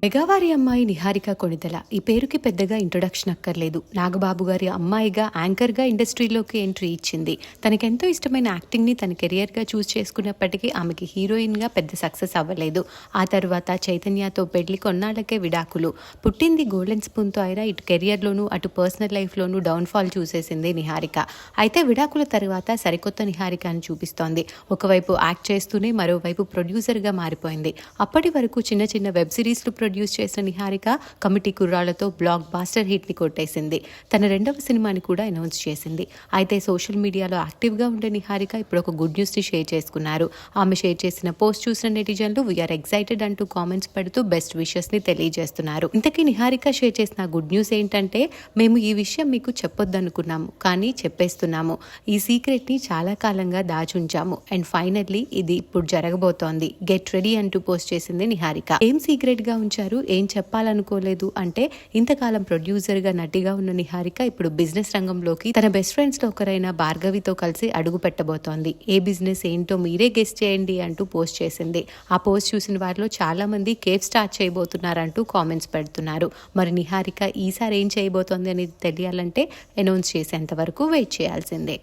మెగావారి అమ్మాయి నిహారిక కొణిదెల. ఈ పేరుకి పెద్దగా ఇంట్రొడక్షన్ అక్కర్లేదు. నాగబాబు గారి అమ్మాయిగా యాంకర్గా ఇండస్ట్రీలోకి ఎంట్రీ ఇచ్చింది. తనకెంతో ఇష్టమైన యాక్టింగ్ని తన కెరియర్గా చూస్ చేసుకున్నప్పటికీ ఆమెకి హీరోయిన్గా పెద్ద సక్సెస్ అవ్వలేదు. ఆ తర్వాత చైతన్యతో పెళ్లి, కొన్నాళ్లకే విడాకులు. పుట్టింది గోల్డెన్ స్పూన్తో అయినా ఇటు కెరియర్లోనూ అటు పర్సనల్ లైఫ్లోనూ డౌన్ఫాల్ చూసేసింది నిహారిక. అయితే విడాకుల తర్వాత సరికొత్త నిహారికను చూపిస్తోంది. ఒకవైపు యాక్ట్ చేస్తూనే మరోవైపు ప్రొడ్యూసర్గా మారిపోయింది. అప్పటి వరకు చిన్న చిన్న వెబ్ సిరీస్లు ప్రొడ్యూస్ చేసిన నిహారిక కమిటీ కుర్రాళ్లతో బ్లాక్ బాస్టర్ హిట్ని కొట్టేసింది. తన రెండవ సినిమాని కూడా అనౌన్స్ చేసింది. అయితే సోషల్ మీడియాలో యాక్టివ్గా ఉండే నిహారిక ఇప్పుడు ఒక గుడ్ న్యూస్ని షేర్ చేసుకున్నారు. ఆమె షేర్ చేసిన పోస్ట్ చూసిన నెటిజన్లు వీఆర్ ఎక్సైటెడ్ అంటూ కామెంట్స్ పెడుతూ బెస్ట్ విషెస్ని తెలియజేస్తున్నారు. ఇంతకీ నిహారిక షేర్ చేసిన గుడ్ న్యూస్ ఏంటంటే, మేము ఈ విషయం మీకు చెప్పొద్దనుకున్నాము, కానీ చెప్పేస్తున్నాము. ఈ సీక్రెట్ని చాలా కాలంగా దాచుంచాము అండ్ ఫైనల్లీ ఇది ఇప్పుడు జరగబోతోంది. గెట్ రెడీ అంటూ పోస్ట్ చేసింది నిహారిక. ఏం సీక్రెట్గా ఉంచారు, ఏం చెప్పాలనుకోలేదు అంటే, ఇంతకాలం ప్రొడ్యూసర్గా నటిగా ఉన్న నిహారిక ఇప్పుడు బిజినెస్ రంగంలోకి తన బెస్ట్ ఫ్రెండ్స్లో ఒకరైన భార్గవితో కలిసి అడుగు పెట్టబోతోంది. ఏ బిజినెస్ ఏంటో మీరే గెస్ట్ చేయండి అంటూ పోస్ట్ చేసింది. ఆ పోస్ట్ చూసిన వారిలో చాలా మంది కేఫ్ స్టార్ట్ చేయబోతున్నారంటూ కామెంట్స్ పెడుతున్నారు. మరి నిహారిక ఈసారి ఏం చేయబోతోంది అనేది తెలియాలంటే అనౌన్స్ చేసేంత వరకు వెయిట్ చేయాల్సిందే.